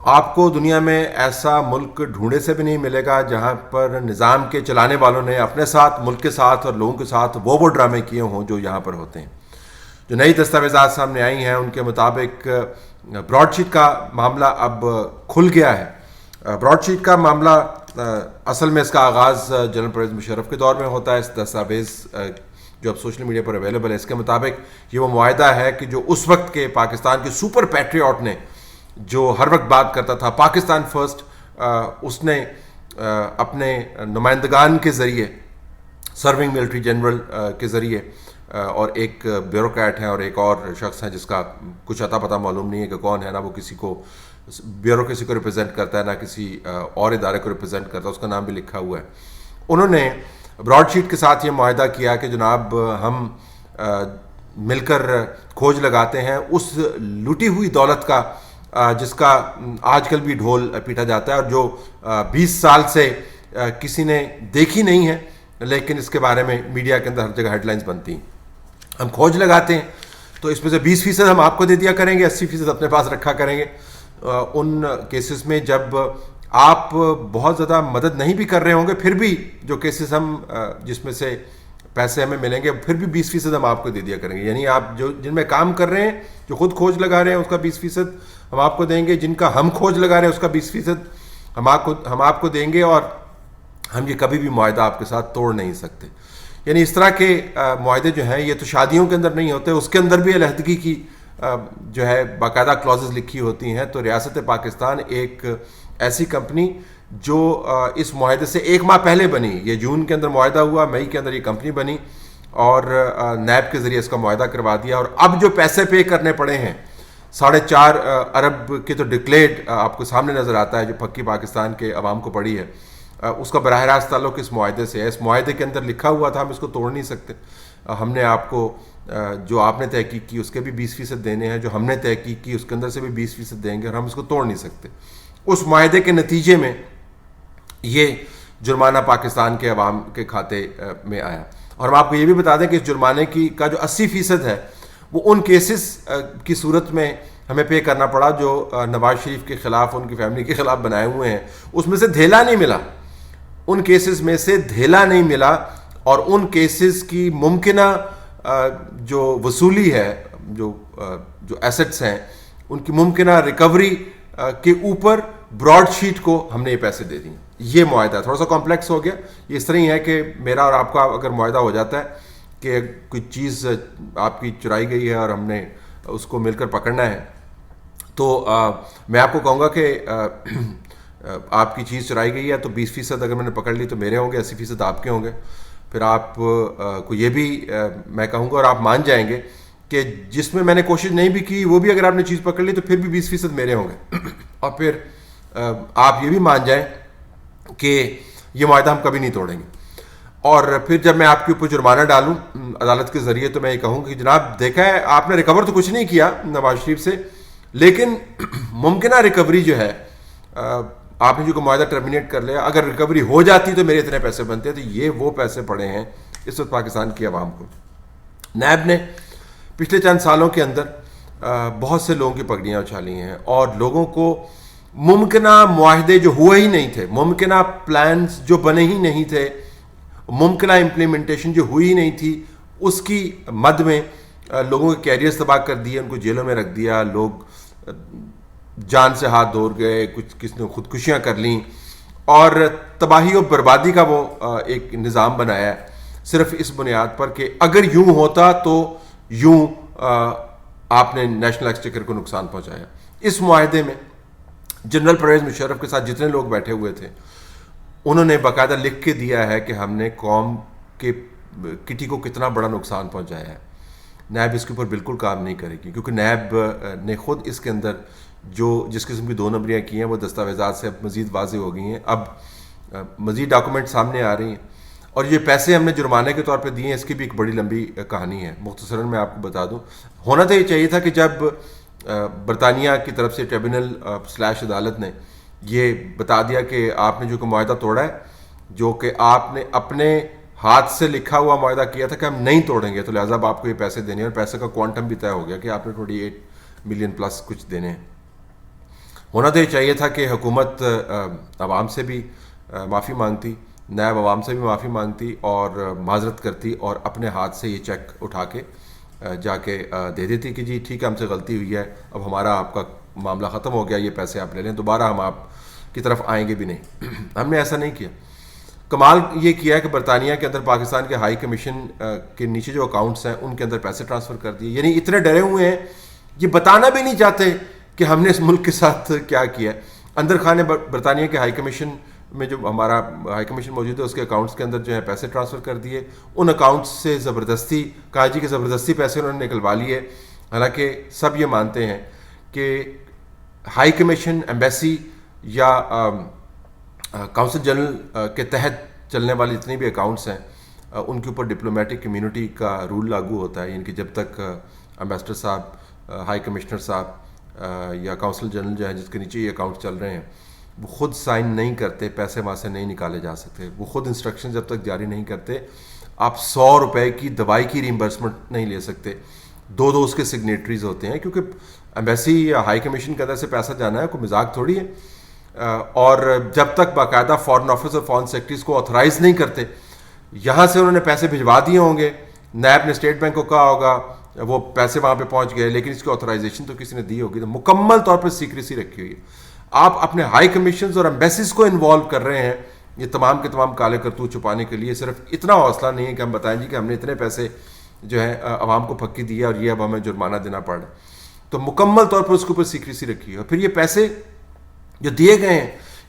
آپ کو دنیا میں ایسا ملک ڈھونڈے سے بھی نہیں ملے گا جہاں پر نظام کے چلانے والوں نے اپنے ساتھ، ملک کے ساتھ اور لوگوں کے ساتھ وہ ڈرامے کیے ہوں جو یہاں پر ہوتے ہیں. جو نئی دستاویزات سامنے آئی ہیں ان کے مطابق براڈ شیٹ کا معاملہ اب کھل گیا ہے. براڈ شیٹ کا معاملہ اصل میں اس کا آغاز جنرل پرویز مشرف کے دور میں ہوتا ہے. اس دستاویز جو اب سوشل میڈیا پر اویلیبل ہے، اس کے مطابق یہ وہ معاہدہ ہے کہ جو اس وقت کے پاکستان کے سپر پیٹریوٹ نے، جو ہر وقت بات کرتا تھا پاکستان فرسٹ، اس نے اپنے نمائندگان کے ذریعے، سرونگ ملٹری جنرل کے ذریعے، اور ایک بیوروکریٹ ہیں اور ایک اور شخص ہیں جس کا کچھ اتا پتہ معلوم نہیں ہے کہ کون ہے، نہ وہ کسی کو بیوروکریسی کو ریپرزینٹ کرتا ہے نہ کسی اور ادارے کو ریپرزینٹ کرتا ہے، اس کا نام بھی لکھا ہوا ہے. انہوں نے براڈ شیٹ کے ساتھ یہ معاہدہ کیا کہ جناب ہم مل کر کھوج لگاتے ہیں اس لوٹی ہوئی دولت کا جس کا آج کل بھی ڈھول پیٹا جاتا ہے اور جو 20 سال سے کسی نے دیکھی نہیں ہے، لیکن اس کے بارے میں میڈیا کے اندر ہر جگہ ہیڈ لائنز بنتی ہیں. ہم کھوج لگاتے ہیں تو اس میں سے 20% ہم آپ کو دے دیا کریں گے، 80% اپنے پاس رکھا کریں گے. ان کیسز میں جب آپ بہت زیادہ مدد نہیں بھی کر رہے ہوں گے، پھر بھی جو کیسز ہم جس میں سے پیسے ہمیں ملیں گے، پھر بھی 20% ہم آپ کو دے دیا کریں گے. یعنی آپ جو جن میں کام کر رہے ہیں، جو خود کھوج لگا رہے ہیں، اس کا 20% ہم آپ کو دیں گے. جن کا ہم کھوج لگا رہے ہیں اس کا 20% ہم آپ کو دیں گے، اور ہم یہ کبھی بھی معاہدہ آپ کے ساتھ توڑ نہیں سکتے. یعنی اس طرح کے معاہدے جو ہیں یہ تو شادیوں کے اندر نہیں ہوتے، اس کے اندر بھی علیحدگی کی جو ہے باقاعدہ کلازز لکھی ہوتی ہیں. تو ریاست پاکستان ایک ایسی کمپنی جو اس معاہدے سے 1 ماہ پہلے بنی، یہ جون کے اندر معاہدہ ہوا، مئی کے اندر یہ کمپنی بنی اور نیب کے ذریعے اس کا معاہدہ کروا دیا. اور اب جو پیسے پے کرنے پڑے ہیں 4.5 ارب کے تو ڈکلیئرڈ آپ کو سامنے نظر آتا ہے، جو پکی پاکستان کے عوام کو پڑی ہے، اس کا براہ راست تعلق اس معاہدے سے ہے. اس معاہدے کے اندر لکھا ہوا تھا ہم اس کو توڑ نہیں سکتے. ہم نے آپ کو جو آپ نے تحقیق کی اس کے بھی 20% دینے ہیں، جو ہم نے تحقیق کی اس کے اندر سے بھی 20% دیں گے، اور ہم اس کو توڑ نہیں سکتے. اس معاہدے کے نتیجے میں یہ جرمانہ پاکستان کے عوام کے کھاتے میں آیا. اور ہم آپ کو یہ بھی بتا دیں کہ اس جرمانے کا جو 80% ہے وہ ان کیسز کی صورت میں ہمیں پے کرنا پڑا جو نواز شریف کے خلاف، ان کی فیملی کے خلاف بنائے ہوئے ہیں. اس میں سے دھیلا نہیں ملا، ان کیسز میں سے دھیلا نہیں ملا، اور ان کیسز کی ممکنہ جو وصولی ہے، جو ایسٹس ہیں ان کی ممکنہ ریکوری کے اوپر براڈ شیٹ کو ہم نے یہ پیسے دے دیے. یہ معاہدہ تھوڑا سا کمپلیکس ہو گیا. یہ اس طرح ہی ہے کہ میرا اور آپ کا اگر معاہدہ ہو جاتا ہے کہ کوئی چیز آپ کی چرائی گئی ہے اور ہم نے اس کو مل کر پکڑنا ہے، تو میں آپ کو کہوں گا کہ آپ کی چیز چرائی گئی ہے تو 20% اگر میں نے پکڑ لی تو میرے ہوں گے، 80% آپ کے ہوں گے. پھر آپ کو یہ بھی میں کہوں گا اور آپ مان جائیں گے کہ جس میں نے کوشش نہیں بھی کی وہ بھی اگر آپ نے چیز پکڑ لی تو پھر بھی 20% میرے ہوں گے. اور پھر آپ یہ بھی مان جائیں کہ یہ معاہدہ ہم کبھی نہیں توڑیں گے. اور پھر جب میں آپ کے اوپر جرمانہ ڈالوں عدالت کے ذریعے تو میں یہ کہوں کہ جناب دیکھا ہے آپ نے ریکور تو کچھ نہیں کیا نواز شریف سے، لیکن ممکنہ ریکوری جو ہے آپ نے جو معاہدہ ٹرمینیٹ کر لیا، اگر ریکوری ہو جاتی تو میرے اتنے پیسے بنتے. تو یہ وہ پیسے پڑے ہیں اس وقت پاکستان کی عوام کو. نیب نے پچھلے چند سالوں کے اندر بہت سے لوگوں کی پگڑیاں اچھالی ہیں اور لوگوں کو ممکنہ معاہدے جو ہوئے ہی نہیں تھے، ممکنہ پلانز جو بنے ہی نہیں تھے، ممکنہ امپلیمنٹیشن جو ہوئی ہی نہیں تھی، اس کی مد میں لوگوں کے کیریئرز تباہ کر دیے، ان کو جیلوں میں رکھ دیا، لوگ جان سے ہاتھ دھو گئے، کسی نے خودکشیاں کر لیں، اور تباہی و بربادی کا وہ ایک نظام بنایا ہے صرف اس بنیاد پر کہ اگر یوں ہوتا تو یوں آپ نے نیشنل ایکسچیکر کو نقصان پہنچایا. اس معاہدے میں جنرل پرویز مشرف کے ساتھ جتنے لوگ بیٹھے ہوئے تھے انہوں نے باقاعدہ لکھ کے دیا ہے کہ ہم نے قوم کے کٹی کو کتنا بڑا نقصان پہنچایا ہے. نیب اس کے اوپر بالکل کام نہیں کرے گی کیونکہ نیب نے خود اس کے اندر جو جس قسم کی 2 نمبریاں کی ہیں وہ دستاویزات سے اب مزید واضح ہو گئی ہیں. اب مزید ڈاکومنٹ سامنے آ رہی ہیں اور یہ پیسے ہم نے جرمانے کے طور پہ دیے ہیں، اس کی بھی ایک بڑی لمبی کہانی ہے. مختصراً میں آپ کو بتا دوں، ہونا تو یہ چاہیے تھا کہ جب برطانیہ کی طرف سے ٹریبونل / عدالت نے یہ بتا دیا کہ آپ نے جو کہ معاہدہ توڑا ہے، جو کہ آپ نے اپنے ہاتھ سے لکھا ہوا معاہدہ کیا تھا کہ ہم نہیں توڑیں گے، تو لہٰذا اب آپ کو یہ پیسے دینے ہیں، اور پیسے کا کوانٹم بھی طے ہو گیا کہ آپ نے 28 ملین پلس کچھ دینے ہیں. ہونا تو یہ چاہیے تھا کہ حکومت عوام سے بھی معافی مانگتی، نائب عوام سے بھی معافی مانگتی اور معذرت کرتی اور اپنے ہاتھ سے یہ چیک اٹھا کے جا کے دے دیتی کہ جی ٹھیک ہے ہم سے غلطی ہوئی ہے، اب ہمارا آپ کا معاملہ ختم ہو گیا، یہ پیسے آپ لے لیں، دوبارہ ہم آپ کی طرف آئیں گے بھی نہیں۔ ہم نے ایسا نہیں کیا۔ کمال یہ کیا ہے کہ برطانیہ کے اندر پاکستان کے ہائی کمیشن کے نیچے جو اکاؤنٹس ہیں ان کے اندر پیسے ٹرانسفر کر دیے، یعنی اتنے ڈرے ہوئے ہیں یہ بتانا بھی نہیں چاہتے کہ ہم نے اس ملک کے ساتھ کیا کیا ہے۔ اندر خانے برطانیہ کے ہائی کمیشن میں جو ہمارا ہائی کمیشن موجود ہے اس کے اکاؤنٹس کے اندر جو ہے پیسے ٹرانسفر کر دیے، ان اکاؤنٹس سے زبردستی کہا جی کہ زبردستی پیسے انہوں نے نکلوا لیے، حالانکہ سب یہ مانتے ہیں کہ ہائی کمیشن، ایمبیسی یا کونسل جنرل کے تحت چلنے والی جتنی بھی اکاؤنٹس ہیں ان کے اوپر ڈپلومیٹک کمیونٹی کا رول لاگو ہوتا ہے، یعنی کہ جب تک امبیسڈر صاحب، ہائی کمشنر صاحب یا کونسل جنرل جو ہے جس کے نیچے یہ اکاؤنٹ چل رہے ہیں وہ خود سائن نہیں کرتے، پیسے وہاں سے نہیں نکالے جا سکتے، وہ خود انسٹرکشن جب تک جاری نہیں کرتے آپ 100 روپے کی دوائی کی ریمبرسمنٹ نہیں لے سکتے۔ دو اس کے سگنیٹریز ہوتے ہیں، کیونکہ ایمبیسی یا ہائی کمیشن کے اندر سے پیسہ جانا ہے، کوئی مذاق تھوڑی ہے، اور جب تک باقاعدہ فارن آفس اور فارن سیکرٹریز کو آتھرائز نہیں کرتے، یہاں سے انہوں نے پیسے بھجوا دیے ہوں گے، نیب نے اسٹیٹ بینک کو کہا ہوگا، وہ پیسے وہاں پہ پہنچ گئے، لیکن اس کی آتھرائزیشن تو کسی نے دی ہوگی، تو مکمل طور پر سیکریسی رکھی ہوئی ہے۔ آپ اپنے ہائی کمیشنز اور ایمبیسیز کو انوالو کر رہے ہیں یہ تمام کے تمام کالے کرتوت چھپانے کے لیے۔ صرف اتنا حوصلہ نہیں ہے کہ ہم بتائیں جی کہ ہم نے اتنے پیسے جو ہے عوام کو پھکی دیے اور یہ اب ہمیں جرمانہ دینا پڑ رہا ہے، تو مکمل طور پر اس کے اوپر سیکریسی رکھی ہے۔ اور پھر یہ پیسے جو دیے گئے ہیں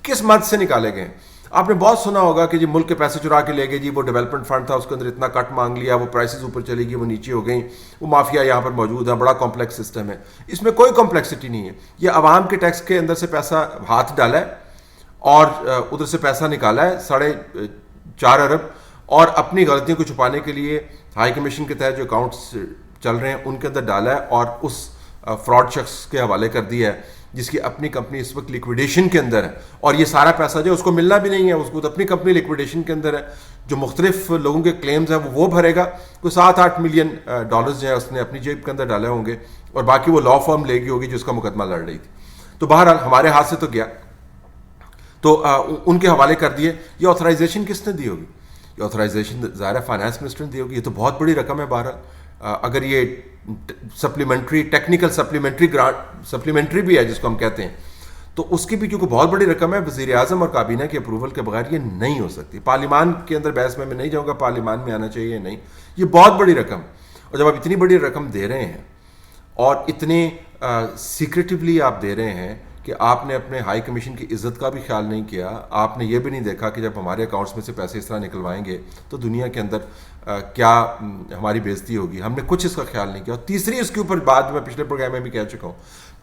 کس مد سے نکالے گئے ہیں؟ آپ نے بہت سنا ہوگا کہ جی ملک کے پیسے چرا کے لے گئے، جی وہ ڈیولپمنٹ فنڈ تھا اس کے اندر اتنا کٹ مانگ لیا، وہ پرائسز اوپر چلی گئی، وہ نیچے ہو گئیں، وہ مافیا یہاں پر موجود ہے، بڑا کمپلیکس سسٹم ہے۔ اس میں کوئی کمپلیکسٹی نہیں ہے، یہ عوام کے ٹیکس کے اندر سے پیسہ ہاتھ ڈالا ہے اور ادھر سے پیسہ نکالا ہے 4.5 ارب، اور اپنی غلطیوں کو چھپانے کے لیے ہائی کمیشن کے تحت جو اکاؤنٹس چل رہے ہیں ان کے اندر ڈالا ہے اور اس فراڈ شخص کے حوالے کر دیا ہے جس کی اپنی کمپنی اس وقت لیکویڈیشن کے اندر ہے، اور یہ سارا پیسہ جو اس کو ملنا بھی نہیں ہے، اس کو اپنی کمپنی لیکویڈیشن کے اندر ہے، جو مختلف لوگوں کے کلیمز ہیں وہ بھرے گا، کوئی 7-8 ملین ڈالرز جو ہے اس نے اپنی جیب کے اندر ڈالے ہوں گے، اور باقی وہ لا فرم لے گی ہوگی جو اس کا مقدمہ لڑ رہی تھی۔ تو بہرحال ہمارے ہاتھ سے تو گیا، تو ان کے حوالے کر دیے۔ یہ آتھرائزیشن کس نے دی ہوگی؟ یہ آتھرائزیشن ظاہر ہے فائنانس منسٹر نے دی ہوگی، یہ تو بہت بڑی رقم ہے۔ بہرحال اگر یہ supplementary technical supplementary grant supplementary بھی ہے جس کو ہم کہتے ہیں، تو اس کی بھی کیونکہ بہت بڑی رقم ہے، وزیر اعظم اور کابینہ کے اپروول کے بغیر یہ نہیں ہو سکتی۔ پارلیمان کے اندر بحث میں نہیں جاؤں گا پارلیمان میں آنا چاہیے نہیں، یہ بہت بڑی رقم، اور جب آپ اتنی بڑی رقم دے رہے ہیں اور اتنے سیکریٹیولی آپ دے رہے ہیں کہ آپ نے اپنے ہائی کمیشن کی عزت کا بھی خیال نہیں کیا، آپ نے یہ بھی نہیں دیکھا کہ جب ہمارے اکاؤنٹس میں سے پیسے اس طرح نکلوائیں گے تو دنیا کے اندر کیا ہماری بےزتی ہوگی، ہم نے کچھ اس کا خیال نہیں کیا۔ اور تیسری اس کے اوپر بات میں پچھلے پروگرام میں بھی کہہ چکا ہوں،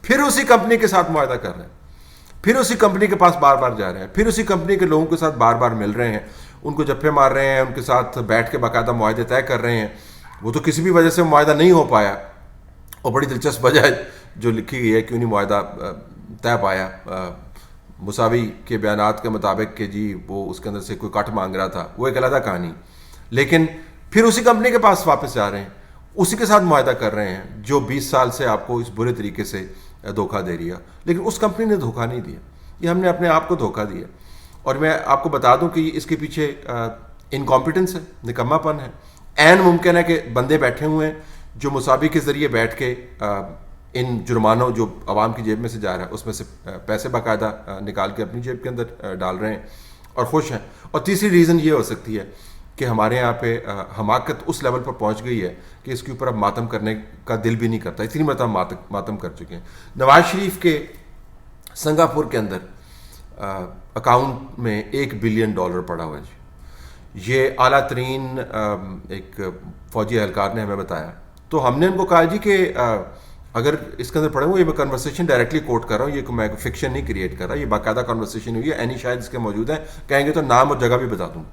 پھر اسی کمپنی کے ساتھ معاہدہ کر رہے ہیں، پھر اسی کمپنی کے پاس بار بار جا رہے ہیں، پھر اسی کمپنی کے لوگوں کے ساتھ بار بار مل رہے ہیں، ان کو جپے مار رہے ہیں، ان کے ساتھ بیٹھ کے باقاعدہ معاہدے طے کر رہے ہیں۔ وہ تو کسی بھی وجہ سے معاہدہ نہیں ہو پایا، اور بڑی دلچسپ وجہ ہے جو لکھی گئی ہے کیوں نہیں معاہدہ طے پایا۔ مساوی کے بیانات کے مطابق کہ جی وہ اس کے اندر سے کوئی کٹ مانگ رہا تھا، وہ ایک علیحدہ کہانی، لیکن پھر اسی کمپنی کے پاس واپس جا رہے ہیں، اسی کے ساتھ معاہدہ کر رہے ہیں جو 20 سال سے آپ کو اس برے طریقے سے دھوکہ دے رہی ہے، لیکن اس کمپنی نے دھوکہ نہیں دیا، یہ ہم نے اپنے آپ کو دھوکہ دیا۔ اور میں آپ کو بتا دوں کہ اس کے پیچھے انکمپیٹنس ہے، نکما پن ہے۔ عین ممکن ہے کہ بندے بیٹھے ہوئے ہیں جو مساوی کے ذریعے بیٹھ کے ان جرمانوں جو عوام کی جیب میں سے جا رہا ہے اس میں سے پیسے باقاعدہ نکال کے اپنی جیب کے اندر ڈال رہے ہیں اور خوش ہیں۔ اور تیسری ریزن یہ ہو سکتی ہے کہ ہمارے یہاں پہ حماقت اس لیول پر پہنچ گئی ہے کہ اس کے اوپر اب ماتم کرنے کا دل بھی نہیں کرتا، اتنی مرتبہ ماتم کر چکے ہیں۔ نواز شریف کے سنگاپور کے اندر اکاؤنٹ میں $1 بلین پڑا ہوا ہے جی، یہ اعلیٰ ترین ایک فوجی اہلکار نے ہمیں بتایا۔ تو ہم نے ان کو کہا جی کہ اگر اس کے اندر پڑھیں گے، یہ میں کنورسیشن ڈائریکٹلی کوٹ کر رہا ہوں، یہ میں فکشن نہیں کریٹ کر رہا، یہ باقاعدہ کنورسیشن ہوئی ہے، اینی شاید اس کے موجود ہیں، کہیں گے تو نام اور جگہ بھی بتا دوں۔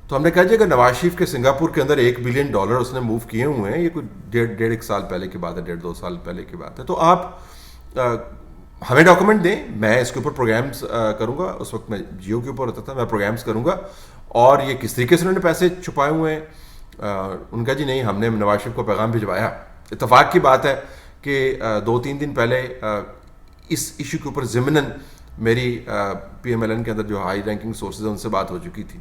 تو ہم نے کہا جی اگر نواز شریف کے سنگاپور کے اندر $1 بلین اس نے موو کیے ہوئے ہیں، یہ کوئی 1.5 سال پہلے کی بات ہے، 1.5-2 سال پہلے کی بات ہے، تو آپ ہمیں ڈاکومنٹ دیں، میں اس کے اوپر پروگرامز کروں گا۔ اس وقت میں جیو کے اوپر ہوتا تھا، میں پروگرامز کروں گا، اور یہ کس طریقے سے انہوں نے پیسے چھپائے ہوئے ہیں۔ ان کا جی نہیں، ہم نے نواز شریف کو پیغام بھجوایا۔ اتفاق کی بات ہے کہ 2-3 دن پہلے اس ایشو کے اوپر ضمناً میری پی ایم ایل این کے اندر جو ہائی رینکنگ سورسز ہیں ان سے بات ہو چکی تھی.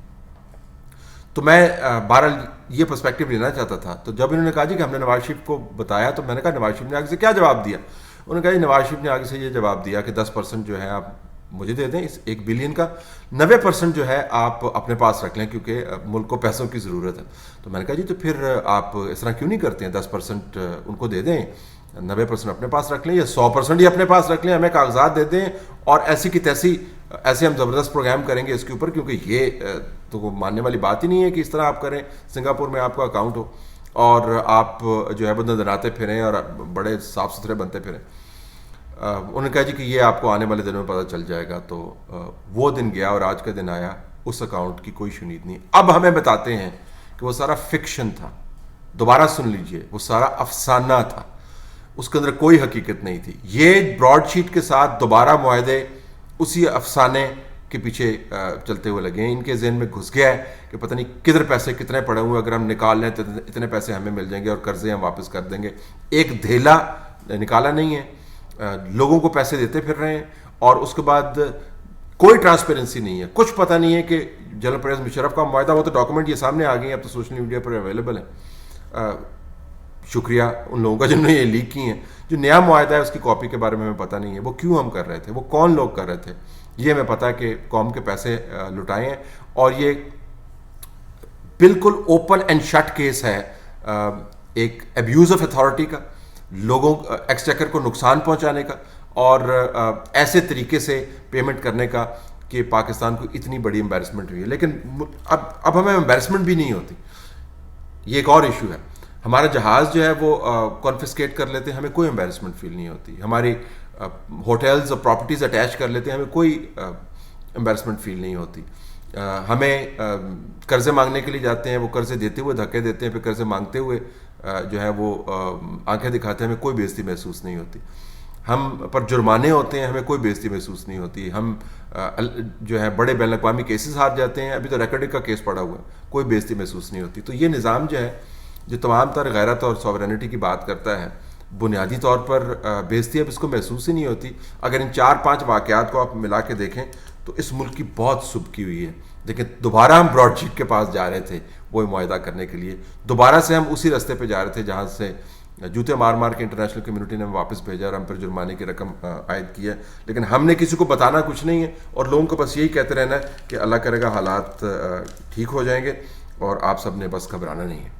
تو میں بہرحال یہ پرسپیکٹو لینا چاہتا تھا. تو جب انہوں نے کہا جی کہ ہم نے نواز شریف کو بتایا, تو میں نے کہا نواز شریف نے آگے سے کیا جواب دیا؟ انہوں نے کہا جی نواز شریف نے آگے سے یہ جواب دیا کہ 10% جو ہے آپ مجھے دے دیں اس 1 بلین کا, 90% جو ہے آپ اپنے پاس رکھ لیں کیونکہ ملک کو پیسوں کی ضرورت ہے. تو میں نے کہا جی تو پھر آپ اس طرح کیوں نہیں کرتے ہیں, 10% ان کو دے دیں, 90% اپنے پاس رکھ لیں, یا 100% ہی اپنے پاس رکھ لیں, ہمیں کاغذات دے دیں اور ایسی کی تیسی ایسے ہم زبردست پروگرام کریں گے اس کے اوپر, کیونکہ یہ تو ماننے والی بات ہی نہیں ہے کہ اس طرح آپ کریں. سنگاپور میں آپ کا اکاؤنٹ ہو اور آپ جو ہے بدن دناتے پھریں اور بڑے صاف ستھرے بنتے پھریں. انہوں نے کہا جی کہ یہ آپ کو آنے والے دنوں میں پتہ چل جائے گا. تو وہ دن گیا اور آج کا دن آیا, اس اکاؤنٹ کی کوئی شنید نہیں. اب ہمیں بتاتے ہیں کہ وہ سارا فکشن تھا. دوبارہ سن لیجئے, وہ سارا افسانہ تھا, اس کے اندر کوئی حقیقت نہیں تھی. یہ براڈ شیٹ کے ساتھ دوبارہ معاہدے اسی افسانے کے پیچھے چلتے ہوئے لگے ہیں. ان کے ذہن میں گھس گیا ہے کہ پتہ نہیں کدھر پیسے کتنے پڑے ہوئے, اگر ہم نکال لیں تو اتنے پیسے ہمیں مل جائیں گے اور قرضے ہم واپس کر دیں گے. ایک دھیلا نکالا نہیں ہے, لوگوں کو پیسے دیتے پھر رہے ہیں اور اس کے بعد کوئی ٹرانسپیرنسی نہیں ہے. کچھ پتہ نہیں ہے کہ جنرل پرویز مشرف کا معاہدہ, وہ تو ڈاکومنٹ یہ سامنے آ گئی ہیں, اب تو سوشل میڈیا پر اویلیبل ہے. شکریہ ان لوگوں کا جنہوں نے یہ لیک کی ہیں. جو نیا معاہدہ ہے اس کی کاپی کے بارے میں ہمیں پتہ نہیں ہے, وہ کیوں ہم کر رہے تھے, وہ کون لوگ کر رہے تھے. یہ ہمیں پتہ ہے کہ قوم کے پیسے لٹائے ہیں اور یہ بالکل اوپن اینڈ شٹ کیس ہے ایک ایبیوز آف اتھارٹی کا, لوگوں ایکسچیکر کو نقصان پہنچانے کا اور ایسے طریقے سے پیمنٹ کرنے کا کہ پاکستان کو اتنی بڑی امبیرسمنٹ ہوئی ہے. لیکن اب ہمیں امبیرسمنٹ بھی نہیں ہوتی. یہ ایک اور ایشو ہے. ہمارا جہاز جو ہے وہ کانفسکیٹ کر لیتے ہیں, ہمیں کوئی امبیرسمنٹ فیل نہیں ہوتی. ہماری ہوٹلز اور پراپرٹیز اٹیچ کر لیتے ہیں, ہمیں کوئی امبیرسمنٹ فیل نہیں ہوتی. ہمیں قرضے مانگنے کے لیے جاتے ہیں, وہ قرضے دیتے ہوئے دھکے دیتے ہیں, پھر قرضے مانگتے ہوئے جو ہے وہ آنکھیں دکھاتے ہیں, ہمیں کوئی بے عزتی محسوس نہیں ہوتی. ہم پر جرمانے ہوتے ہیں, ہمیں کوئی بے عزتی محسوس نہیں ہوتی. ہم جو ہے بڑے بین الاقوامی کیسز ہار جاتے ہیں, ابھی تو ریکارڈنگ کا کیس پڑا ہوا ہے, کوئی بے عزتی محسوس نہیں ہوتی. تو یہ نظام جو ہے جو تمام تر غیرت اور سوورینٹی کی بات کرتا ہے, بنیادی طور پر بے عزتی اب اس کو محسوس ہی نہیں ہوتی. اگر ان 4-5 واقعات کو آپ ملا کے دیکھیں تو اس ملک کی بہت سبکی ہوئی ہے. لیکن دوبارہ ہم براڈ شیٹ کے پاس جا رہے تھے وہ معاہدہ کرنے کے لیے, دوبارہ سے ہم اسی راستے پہ جا رہے تھے جہاں سے جوتے مار مار کے انٹرنیشنل کمیونٹی نے واپس بھیجا اور ہم پر جرمانے کی رقم عائد کی ہے. لیکن ہم نے کسی کو بتانا کچھ نہیں ہے اور لوگوں کو بس یہی کہتے رہنا ہے کہ اللہ کرے گا حالات ٹھیک ہو جائیں گے اور آپ سب نے بس گھبرانا نہیں ہے.